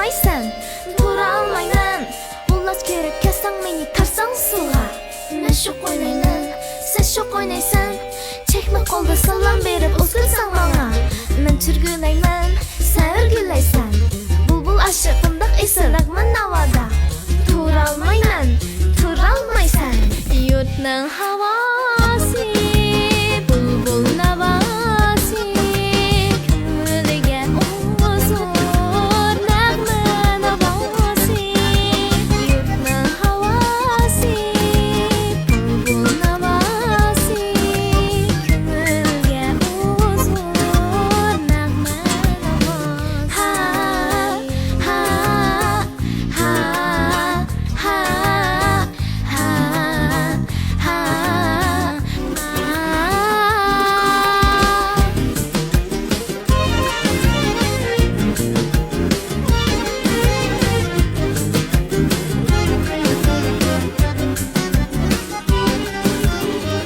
almaysan, tura almayman. Ulash kerak kelsang meni tarsang suvga. Men sho'q o'ynayman, sen sho'q o'ynaysan. Chekma qo'lda salom berib o'zgilsang menga. Men turgulayman, sen o'rgulaysan. Bulbul ashiqimdaq esiraqman navoda. Tura almayman, tura almaysan. Yurtning havosi, bulbul navosi, ko'ngliga huzur, nag'ma navosi. Yurtning havosi, bulbul navosi, ko'ngliga huzur, nag'ma navosi. Ha ha ha ha ha ha.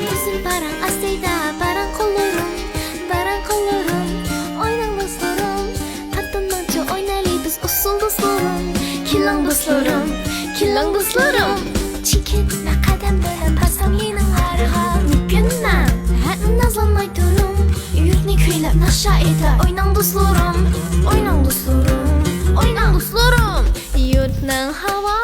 Musim parang astayda, parang kolurum, oynang dostlarim. Tartinmoqchi oynali biz usul dostlarim. Keling dostlarim, keling dostlarim. Chekitma qadam bilan pasam yening arg'a. Bugundan nazlanmay turum. Yurtni kuylab naqsha etar. Oynang dostlarim, oynang dostlarim, oynang dostlarim. Yurtning havo